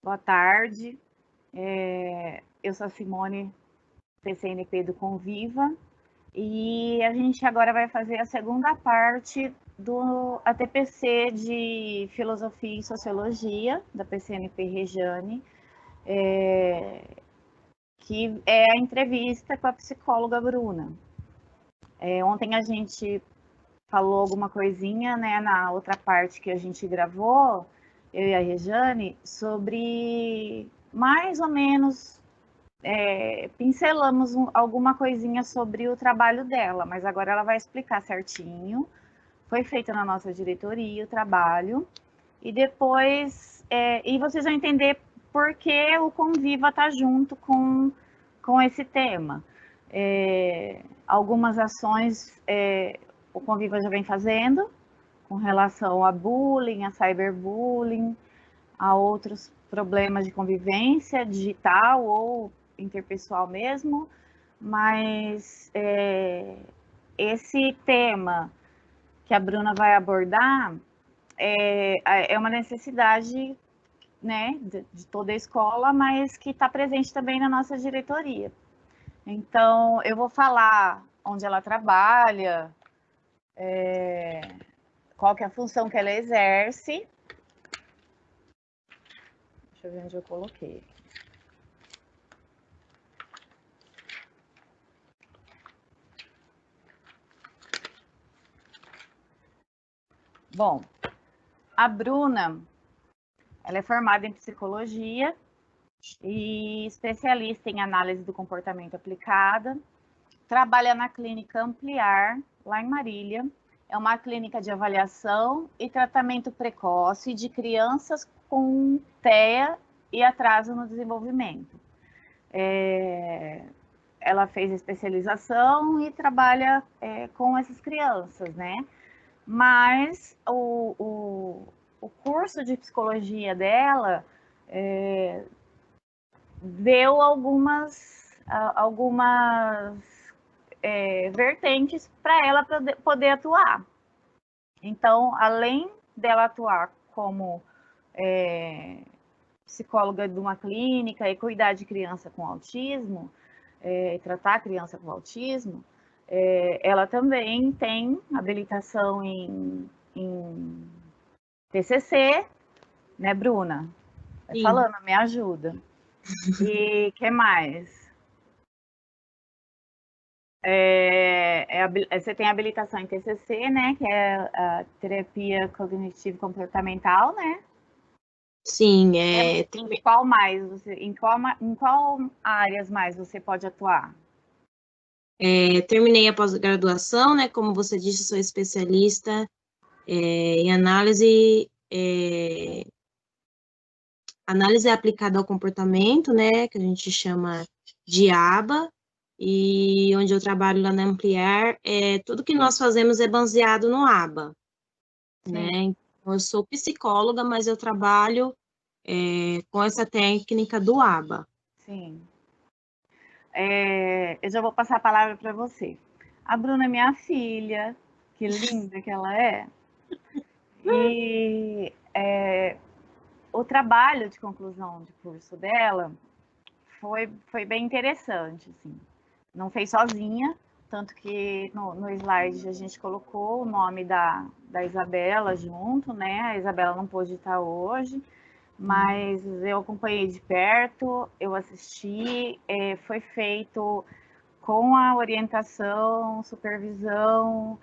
Boa tarde. Eu sou a Simone, PCNP do Conviva, e a gente agora vai fazer a segunda parte do ATPC de Filosofia e Sociologia, da PCNP Rejane, que é a entrevista com a psicóloga Bruna. Ontem a gente falou alguma coisinha, né, na outra parte que a gente gravou, eu e a Rejane, sobre mais ou menos pincelamos alguma coisinha sobre o trabalho dela, mas agora ela vai explicar certinho. Foi feito na nossa diretoria o trabalho, e depois e vocês vão entender por que o Conviva está junto com esse tema. Algumas ações o Conviva já vem fazendo com relação a bullying, a cyberbullying, a outros problemas de convivência digital ou interpessoal mesmo, mas esse tema que a Bruna vai abordar é uma necessidade, né, de toda a escola, mas que está presente também na nossa diretoria. Então, eu vou falar onde ela trabalha, qual que é a função que ela exerce. Deixa eu ver onde eu coloquei. Bom, a Bruna, ela é formada em psicologia e especialista em análise do comportamento aplicada. Trabalha na clínica Ampliar, lá em Marília. É uma clínica de avaliação e tratamento precoce de crianças com TEA e atraso no desenvolvimento. Ela fez especialização e trabalha com essas crianças, né? Mas o curso de psicologia dela deu algumas vertentes para ela poder atuar. Então, além dela atuar como psicóloga de uma clínica e cuidar de criança com autismo, tratar a criança com autismo, ela também tem habilitação em TCC, né, Bruna? Vai Sim. falando, me ajuda. E que mais? Você tem habilitação em TCC, né, que é a terapia cognitivo-comportamental, né? Sim, Em qual mais em qual áreas mais você pode atuar? terminei a pós-graduação, né? Como você disse, sou especialista em análise aplicada ao comportamento, né? Que a gente chama de ABA, e onde eu trabalho lá na Ampliar, tudo que nós fazemos é baseado no ABA, né? Então, eu sou psicóloga, mas eu trabalho com essa técnica do ABA. Sim. Eu já vou passar a palavra para você. A Bruna é minha filha, que linda que ela é. E o trabalho de conclusão de curso dela foi bem interessante, assim. Não fez sozinha, tanto que no slide a gente colocou o nome da Isabela junto, né? A Isabela não pôde estar hoje, mas eu acompanhei de perto, eu assisti, foi feito com a orientação, supervisão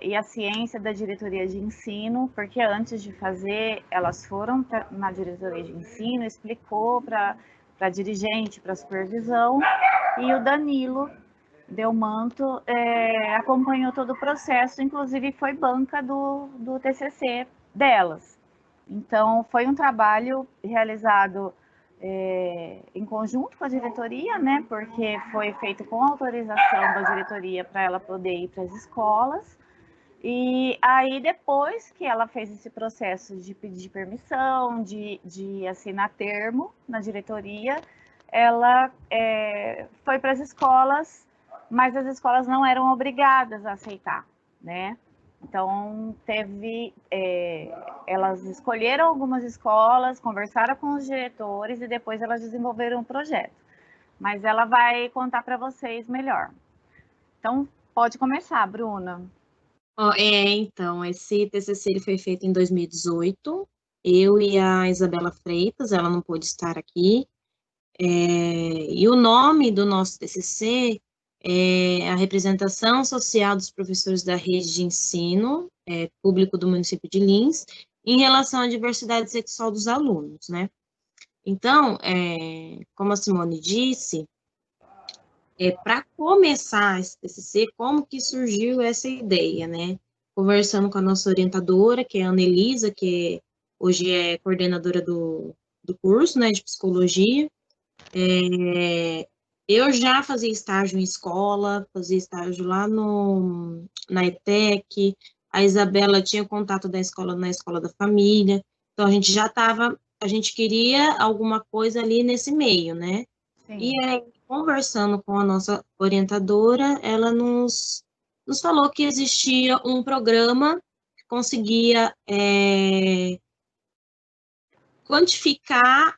e a ciência da diretoria de ensino, porque antes de fazer, elas foram na diretoria de ensino, explicou para a dirigente, para a supervisão, e o Danilo Delmanto acompanhou todo o processo, inclusive foi banca do TCC delas. Então, foi um trabalho realizado em conjunto com a diretoria, né? Porque foi feito com autorização da diretoria para ela poder ir para as escolas. E aí, depois que ela fez esse processo de pedir permissão, de assinar termo na diretoria, ela foi para as escolas, mas as escolas não eram obrigadas a aceitar, né? Então, elas escolheram algumas escolas, conversaram com os diretores e depois elas desenvolveram um projeto. Mas ela vai contar para vocês melhor. Então, pode começar, Bruna. Então, esse TCC ele foi feito em 2018. Eu e a Isabela Freitas, ela não pôde estar aqui. E o nome do nosso TCC é a representação social dos professores da rede de ensino público do município de Lins em relação à diversidade sexual dos alunos, né? Então, como a Simone disse, para começar esse TCC, como que surgiu essa ideia, né? Conversando com a nossa orientadora, que é a Anelisa, que hoje é coordenadora do curso, né, de psicologia. Eu já fazia estágio em escola, fazia estágio lá na ETEC, a Isabela tinha contato da escola na escola da família, então a gente já estava, a gente queria alguma coisa ali nesse meio, né? Sim. E aí, conversando com a nossa orientadora, ela nos falou que existia um programa que conseguia quantificar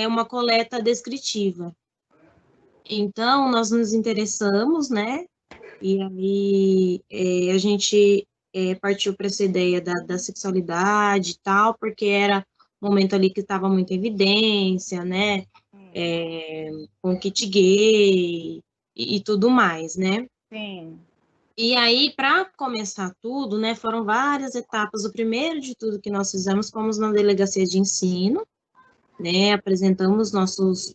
uma coleta descritiva. Então, nós nos interessamos, né? E aí a gente partiu para essa ideia da sexualidade e tal, porque era um momento ali que estava muito em evidência, né? Com o kit gay e tudo mais, né? Sim. E aí, para começar tudo, né, foram várias etapas. O primeiro de tudo que nós fizemos, fomos na delegacia de ensino, né, apresentamos nosso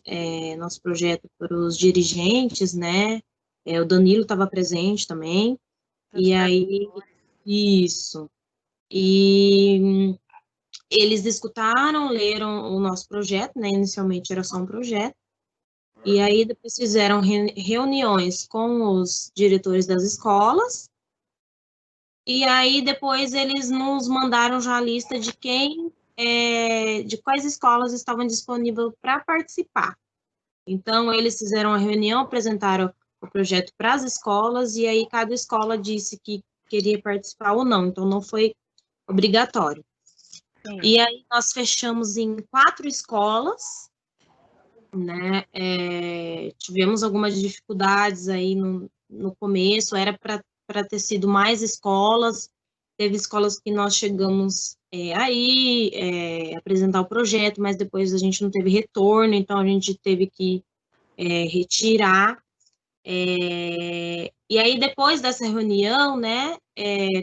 projeto para os dirigentes, né, o Danilo estava presente também, e aí, isso, e eles escutaram, leram o nosso projeto, né, inicialmente era só um projeto, e aí depois fizeram reuniões com os diretores das escolas, e aí depois eles nos mandaram já a lista de de quais escolas estavam disponíveis para participar. Então, eles fizeram a reunião, apresentaram o projeto para as escolas, e aí cada escola disse que queria participar ou não, então não foi obrigatório. Sim. E aí nós fechamos em 4 escolas, né, tivemos algumas dificuldades aí no começo, era para ter sido mais escolas, teve escolas que nós chegamos apresentar o projeto, mas depois a gente não teve retorno, então a gente teve que retirar. E aí, depois dessa reunião, né,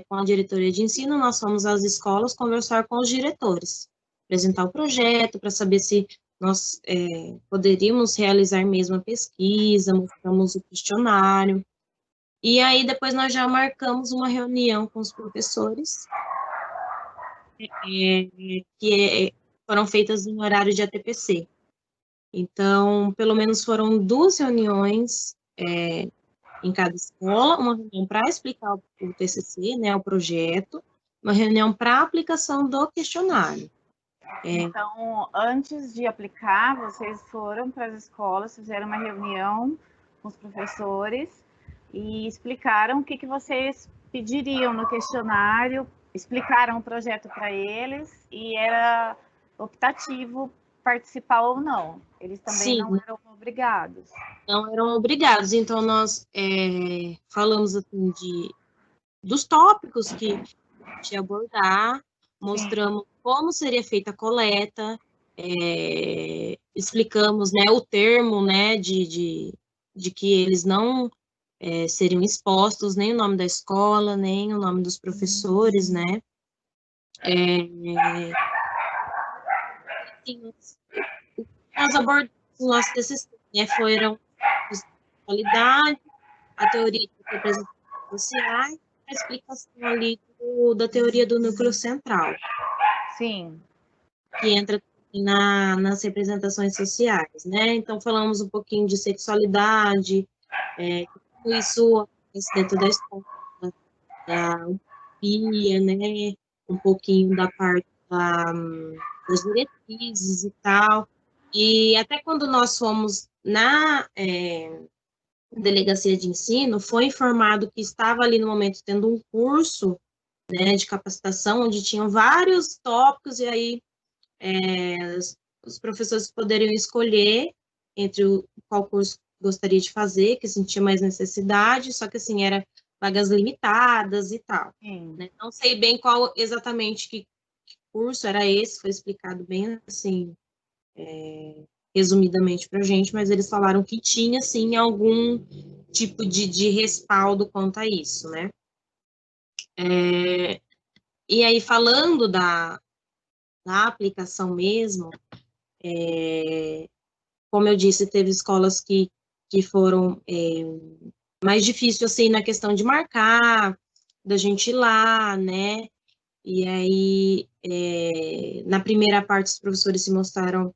com a diretoria de ensino, nós fomos às escolas conversar com os diretores, apresentar o projeto para saber se nós poderíamos realizar mesmo a pesquisa, mostramos o questionário. E aí, depois nós já marcamos uma reunião com os professores, foram feitas em horário de ATPC. Então, pelo menos foram 2 reuniões em cada escola, uma reunião para explicar o TCC, né, o projeto, uma reunião para aplicação do questionário. Então, antes de aplicar, vocês foram para as escolas, fizeram uma reunião com os professores e explicaram o que vocês pediriam no questionário, explicaram o projeto para eles e era optativo participar ou não. Eles também Sim, não eram obrigados. não eram obrigados. Então, nós falamos assim, dos tópicos que a gente ia abordar, mostramos como seria feita a coleta, explicamos, né, o termo, né, de que eles não seriam expostos, nem o nome da escola, nem o nome dos professores, né. Assim, nós abordamos o nosso TCC, né, foram a sexualidade, a teoria das representações sociais, a explicação ali da teoria do núcleo central. Sim. Que entra nas representações sociais, né? Então, falamos um pouquinho de sexualidade, isso acontece dentro da escola, da utopia, né? Um pouquinho da parte das diretrizes e tal. E até quando nós fomos na delegacia de ensino, foi informado que estava ali no momento tendo um curso né, de capacitação, onde tinham vários tópicos, e aí os professores poderiam escolher entre qual curso gostaria de fazer, que sentia mais necessidade, só que assim, era vagas limitadas e tal. Né? Não sei bem qual exatamente que curso era esse, foi explicado bem assim, resumidamente para a gente, mas eles falaram que tinha, sim, algum tipo de respaldo quanto a isso, né? E aí, falando da aplicação mesmo, como eu disse, teve escolas que foram mais difíceis, assim, na questão de marcar, da gente ir lá, né? E aí, na primeira parte, os professores se mostraram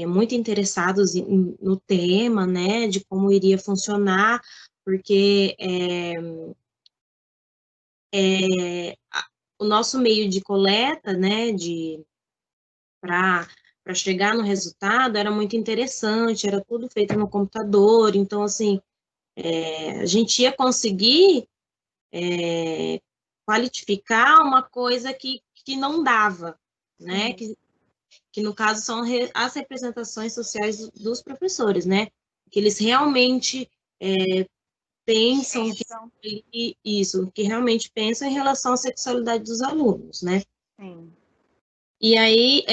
muito interessados no tema, né? De como iria funcionar, porque o nosso meio de coleta, né? Para chegar no resultado era muito interessante, era tudo feito no computador, então, assim, a gente ia conseguir qualificar uma coisa que não dava, né? Que no caso são as representações sociais dos professores, né? Que eles realmente pensam que realmente pensam em relação à sexualidade dos alunos, né? Sim. E aí,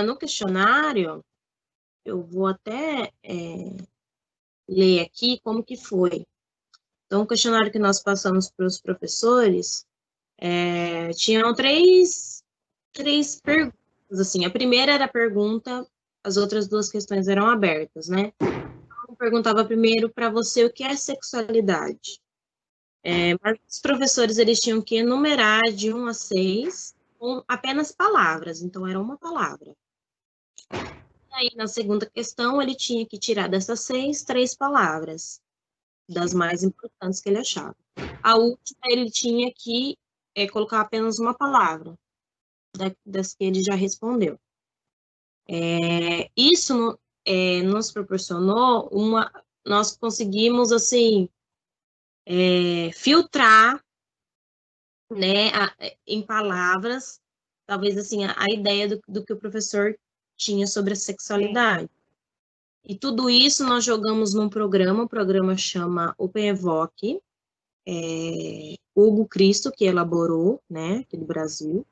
no questionário, eu vou até ler aqui como que foi. Então, o questionário que nós passamos para os professores, tinham três perguntas, assim. A primeira era a pergunta, as outras duas questões eram abertas, né? Eu perguntava primeiro para você o que é sexualidade. Mas os professores, eles tinham que enumerar de 1 a 6 com apenas palavras, então era uma palavra. Aí, na segunda questão, ele tinha que tirar dessas 6, 3 palavras, das mais importantes que ele achava. A última, ele tinha que colocar apenas uma palavra, das que ele já respondeu. Isso nos proporcionou nós conseguimos, assim, filtrar, né, em palavras, talvez, assim, a ideia do que o professor tinha sobre a sexualidade. E tudo isso nós jogamos num programa, o programa chama OpenEvoque, Hugo Cristo, que elaborou, né, aqui do Brasil.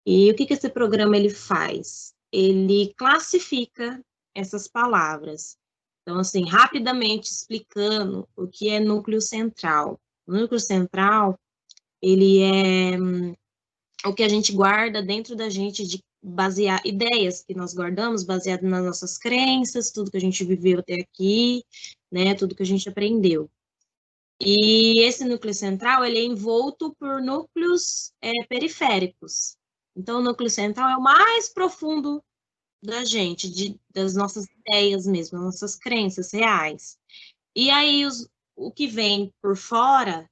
E o que esse programa ele faz? Ele classifica essas palavras. Então, assim, rapidamente explicando o que é núcleo central. O núcleo central, ele é o que a gente guarda dentro da gente de basear ideias que nós guardamos baseado nas nossas crenças, tudo que a gente viveu até aqui, né, tudo que a gente aprendeu. E esse núcleo central, ele é envolto por núcleos periféricos. Então, o núcleo central é o mais profundo da gente, das nossas ideias mesmo, das nossas crenças reais. E aí, o que vem por fora,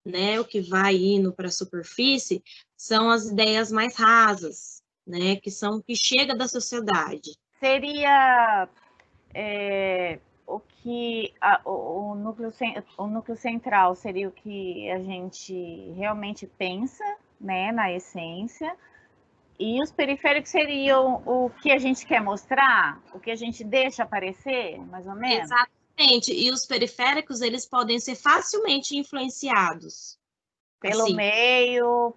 né, o que vai indo para a superfície, são as ideias mais rasas, né, que chega da sociedade. Seria o que o núcleo central seria o que a gente realmente pensa, né, na essência, e os periféricos seriam o que a gente quer mostrar, o que a gente deixa aparecer, mais ou menos? Exatamente. E os periféricos, eles podem ser facilmente influenciados. Pelo assim, meio,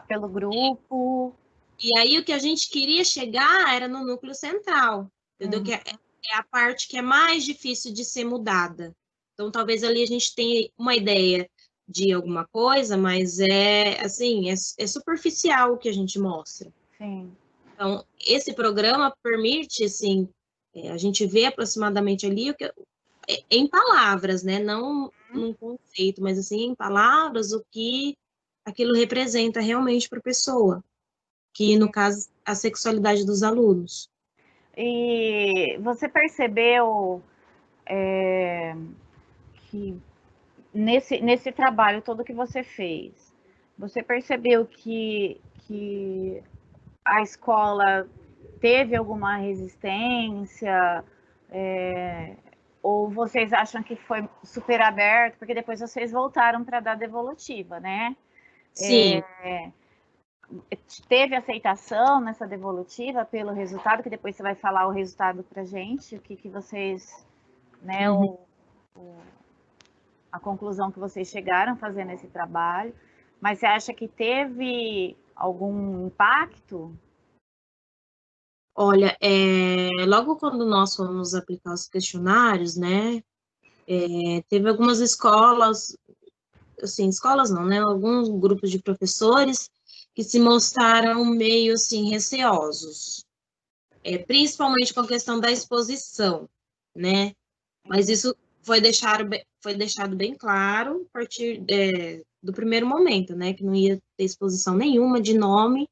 pelo grupo. E aí, o que a gente queria chegar era no núcleo central, entendeu? Que é a parte que é mais difícil de ser mudada. Então, talvez ali a gente tenha uma ideia de alguma coisa, mas assim, é superficial o que a gente mostra. Sim. Então, esse programa permite, assim, a gente ver aproximadamente ali em palavras, né? Não num conceito, mas assim, em palavras, o que aquilo representa realmente para a pessoa, que no caso, a sexualidade dos alunos. E você percebeu que nesse trabalho todo que você fez, você percebeu que a escola teve alguma resistência? Ou vocês acham que foi super aberto? Porque depois vocês voltaram para dar devolutiva, né? Sim. Teve aceitação nessa devolutiva pelo resultado, que depois você vai falar o resultado para gente, o que vocês, né, a conclusão que vocês chegaram fazendo esse trabalho. Mas você acha que teve algum impacto? Olha, logo quando nós fomos aplicar os questionários, né, teve algumas escolas, assim, escolas não, né, alguns grupos de professores que se mostraram meio, assim, receosos, principalmente com a questão da exposição, né, mas isso foi deixado bem claro a partir do primeiro momento, né, que não ia ter exposição nenhuma de nome,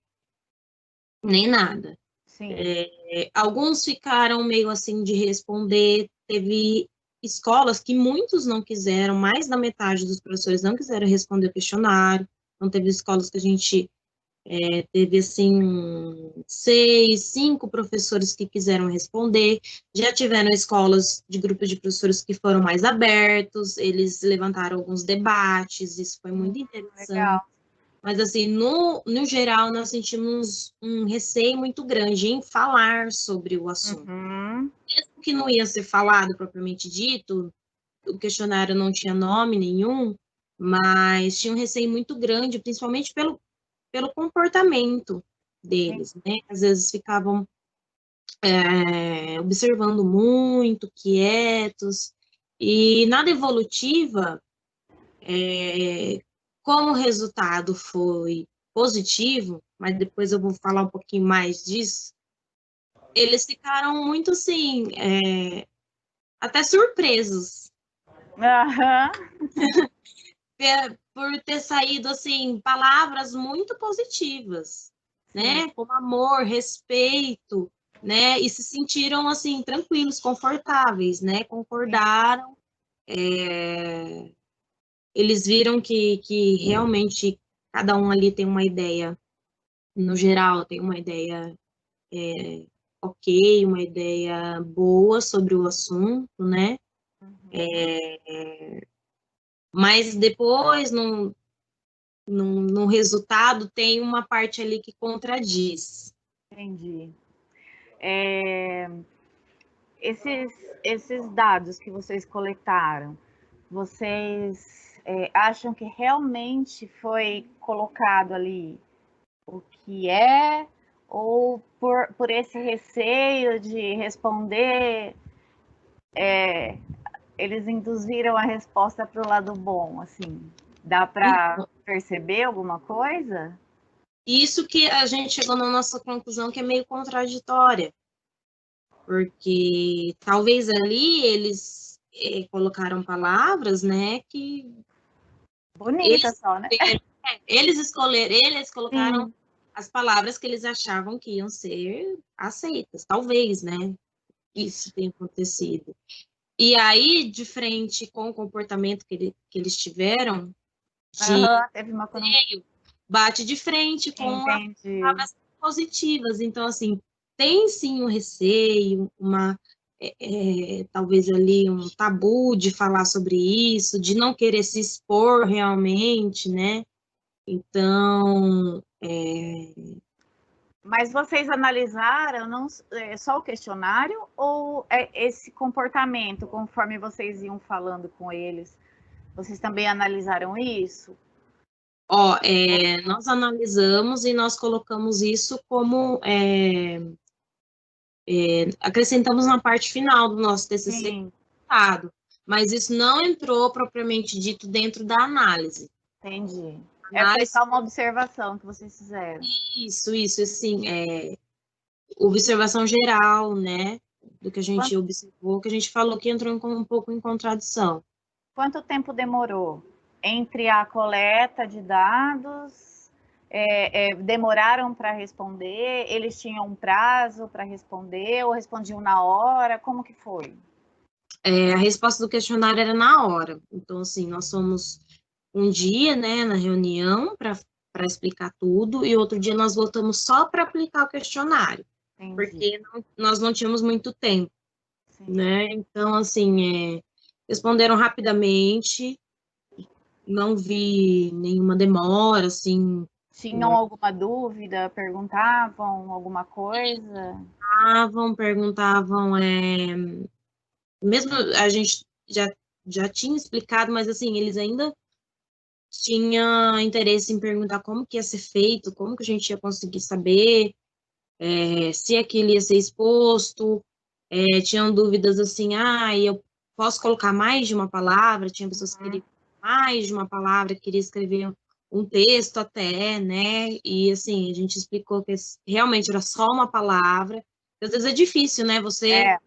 nem nada. Sim. Alguns ficaram meio assim de responder, teve escolas que muitos não quiseram, mais da metade dos professores não quiseram responder o questionário, então teve escolas que a gente teve assim 6, 5 professores que quiseram responder, já tiveram escolas de grupos de professores que foram mais abertos, eles levantaram alguns debates, isso foi muito interessante. Legal. Mas, assim, no geral, nós sentimos um receio muito grande em falar sobre o assunto. Mesmo que não ia ser falado propriamente dito, o questionário não tinha nome nenhum, mas tinha um receio muito grande, principalmente pelo comportamento deles, né? Às vezes ficavam observando muito, quietos, e na devolutiva, como o resultado foi positivo, mas depois eu vou falar um pouquinho mais disso, eles ficaram muito assim, até surpresos. Por ter saído assim palavras muito positivas, né? Como amor, respeito, né? E se sentiram assim tranquilos, confortáveis, né? Concordaram. Eles viram que realmente cada um ali tem uma ideia, no geral, tem uma ideia ok, uma ideia boa sobre o assunto, né? Mas depois, no resultado, tem uma parte ali que contradiz. Entendi. Esses dados que vocês coletaram, vocês acham que realmente foi colocado ali o que é, ou por esse receio de responder, eles induziram a resposta para o lado bom, assim? Dá para perceber alguma coisa? Isso que a gente chegou na nossa conclusão que é meio contraditória, porque talvez ali eles colocaram palavras, né, que Bonita só, né? eles colocaram as palavras que eles achavam que iam ser aceitas, talvez, né, isso tenha acontecido. E aí, de frente com o comportamento que eles tiveram, Teve uma conexão. bate de frente com as palavras positivas. Então, assim, tem sim um receio, talvez ali um tabu de falar sobre isso, de não querer se expor realmente, né? Então, Mas vocês analisaram não só o questionário ou esse comportamento, conforme vocês iam falando com eles? Vocês também analisaram isso? Nós analisamos e nós colocamos isso como acrescentamos na parte final do nosso TCC, mas isso não entrou propriamente dito dentro da análise. Entendi. Foi só uma observação que vocês fizeram. Isso, assim, observação geral, né, do que a gente observou, que a gente falou que entrou um pouco em contradição. Quanto tempo demorou entre a coleta de dados? Demoraram para responder? Eles tinham um prazo para responder ou respondiam na hora? Como que foi? A resposta do questionário era na hora. Então, assim, nós somos um dia, né, na reunião para explicar tudo, e outro dia nós voltamos só para aplicar o questionário. Entendi. Porque nós não tínhamos muito tempo, né? Então, assim, responderam rapidamente, não vi nenhuma demora, assim. Tinham alguma dúvida? Perguntavam alguma coisa? Perguntavam, mesmo a gente já tinha explicado, mas assim, eles ainda tinham interesse em perguntar como que ia ser feito, como que a gente ia conseguir saber, se aquilo ia ser exposto, tinham dúvidas assim, eu posso colocar mais de uma palavra, tinha pessoas que queriam mais de uma palavra, queria escrever um texto até, né, e assim, a gente explicou que realmente era só uma palavra, às vezes é difícil, né, você É,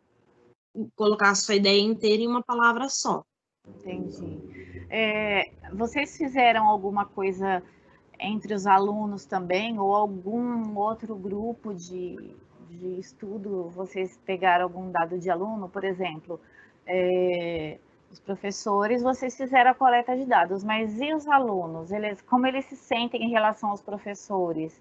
colocar a sua ideia inteira em uma palavra só. entendi. Vocês fizeram alguma coisa entre os alunos também, ou algum outro grupo de estudo? Vocês pegaram algum dado de aluno, por exemplo? Os professores, vocês fizeram a coleta de dados, mas e os alunos? Como eles se sentem em relação aos professores?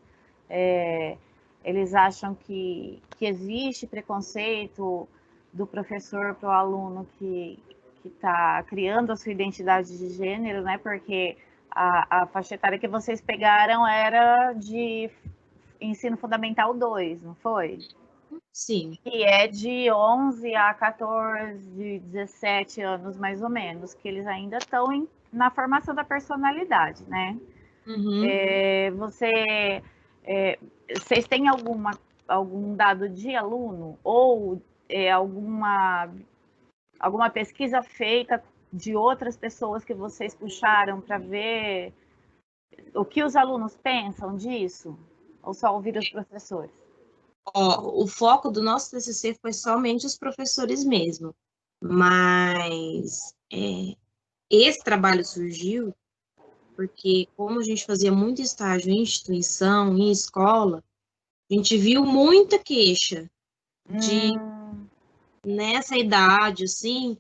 É, eles acham que existe preconceito do professor para o aluno que está criando a sua identidade de gênero, né? Porque a faixa etária que vocês pegaram era de ensino fundamental 2, não foi? Sim. Que é de 11 a 14, 17 anos, mais ou menos, que eles ainda estão na formação da personalidade, né? Uhum. Vocês têm algum dado de aluno ou alguma pesquisa feita de outras pessoas que vocês puxaram para ver o que os alunos pensam disso? Ou só ouvir os professores? Ó, o foco do nosso TCC foi somente os professores mesmo, mas esse trabalho surgiu porque, como a gente fazia muito estágio em instituição, em escola, a gente viu muita queixa de, Hum, nessa idade, assim,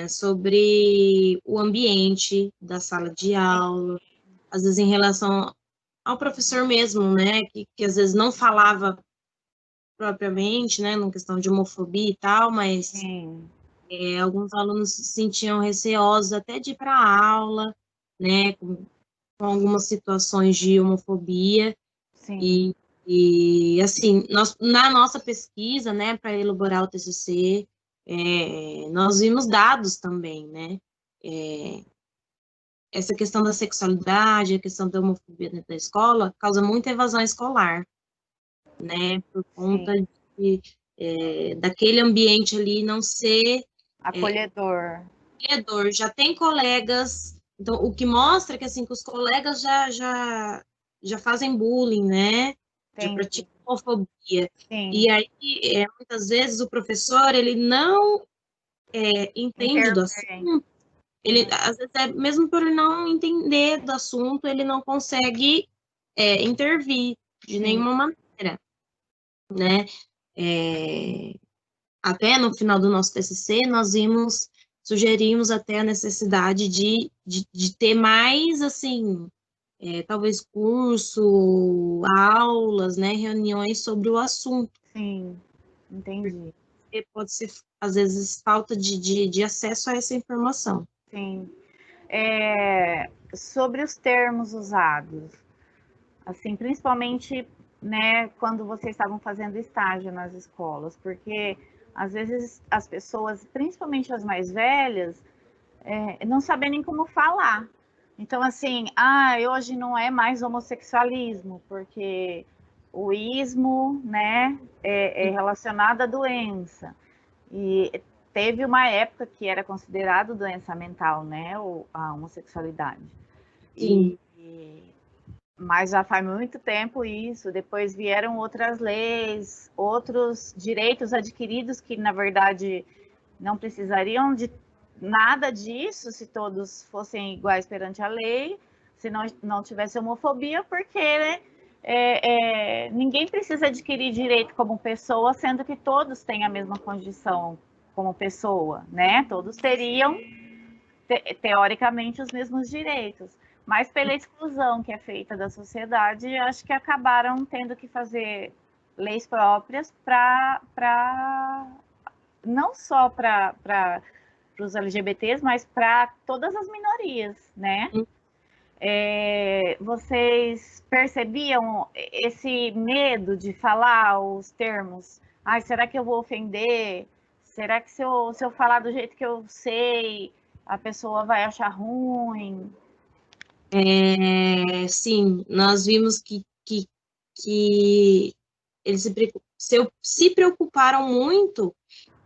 sobre o ambiente da sala de aula, às vezes em relação ao professor mesmo, né, que às vezes não falava propriamente, né, na questão de homofobia e tal, mas sim, alguns alunos se sentiam receosos até de ir para a aula, né, com algumas situações de homofobia, sim, e assim, na nossa pesquisa, né, para elaborar o TCC, nós vimos dados também, né, essa questão da sexualidade, a questão da homofobia dentro da escola, causa muita evasão escolar, né, por conta sim. daquele ambiente ali não ser Acolhedor. acolhedor. Já tem colegas, então o que mostra que assim que os colegas já fazem bullying, né, já Entendi. praticam homofobia. Sim, E aí, muitas vezes o professor ele não entende do intervém. assunto, ele às vezes mesmo por ele não entender do assunto, ele não consegue intervir de Sim, nenhuma maneira, né? É, até no final do nosso TCC, sugerimos até a necessidade de ter mais, assim, talvez curso, aulas, né, reuniões sobre o assunto, sim, entendi. porque pode ser, às vezes, falta de acesso a essa informação. Sim. Sobre os termos usados, assim, principalmente, né, quando vocês estavam fazendo estágio nas escolas, porque às vezes as pessoas, principalmente as mais velhas, não sabem nem como falar. Então, assim, hoje não é mais homossexualismo, porque o ismo, né, é relacionado à doença. E teve uma época que era considerado doença mental, né, a homossexualidade. Sim, Mas já faz muito tempo isso. Depois vieram outras leis, outros direitos adquiridos que, na verdade, não precisariam de nada disso se todos fossem iguais perante a lei, se não tivesse homofobia, porque né, ninguém precisa adquirir direito como pessoa, sendo que todos têm a mesma condição como pessoa, né? Todos teriam, teoricamente, os mesmos direitos. Mas pela exclusão que é feita da sociedade, acho que acabaram tendo que fazer leis próprias para não só para os LGBTs, mas para todas as minorias, né? Vocês percebiam esse medo de falar os termos? Ai, será que eu vou ofender? Será que se eu falar do jeito que eu sei, a pessoa vai achar ruim? Sim, nós vimos que eles se preocuparam muito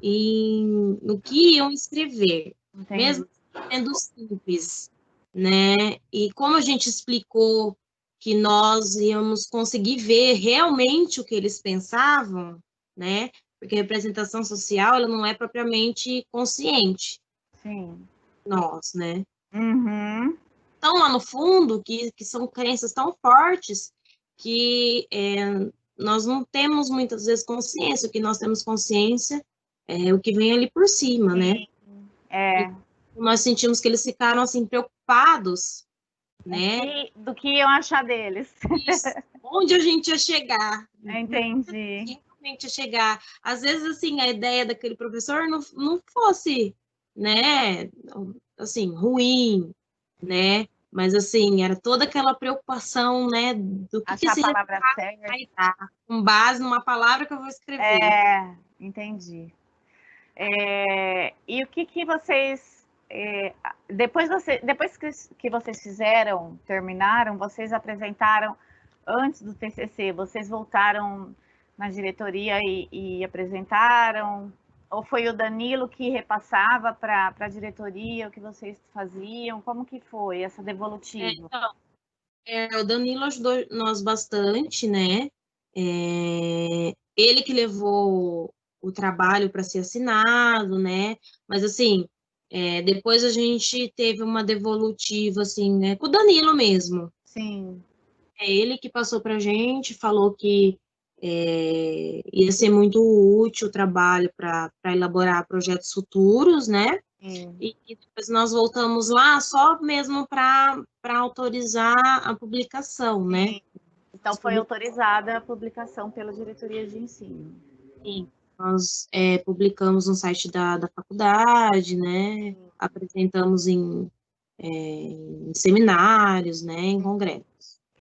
no que iam escrever, Entendi. mesmo sendo simples, né? E como a gente explicou que nós íamos conseguir ver realmente o que eles pensavam, né? Porque representação social, ela não é propriamente consciente, Sim. nós, né? Uhum. Então, lá no fundo, que são crenças tão fortes que nós não temos muitas vezes consciência, o que nós temos consciência é o que vem ali por cima, né? É. Nós sentimos que eles ficaram assim preocupados, né? Do que iam achar deles. Isso, onde a gente ia chegar? Entendi. Realmente ia chegar. Às vezes, assim, a ideia daquele professor não fosse, né, assim, ruim, né? Mas, assim, era toda aquela preocupação, né, do que Achar esse a palavra resultado certa. vai dar, com base numa palavra que eu vou escrever. Entendi. E o que vocês... depois que vocês terminaram, vocês apresentaram, antes do TCC, vocês voltaram na diretoria e apresentaram? Ou foi o Danilo que repassava para a diretoria o que vocês faziam? Como que foi essa devolutiva? Então, o Danilo ajudou nós bastante, né? Ele que levou o trabalho para ser assinado, né? Mas assim, depois a gente teve uma devolutiva, assim, né? Com o Danilo mesmo. Sim. É ele que passou para a gente, falou que ia ser muito útil o trabalho para elaborar projetos futuros, né? E depois nós voltamos lá só mesmo para autorizar a publicação, né? Então foi autorizada a publicação pela diretoria de ensino. Sim, nós publicamos no site da faculdade, né? Apresentamos em seminários, né? Em congressos.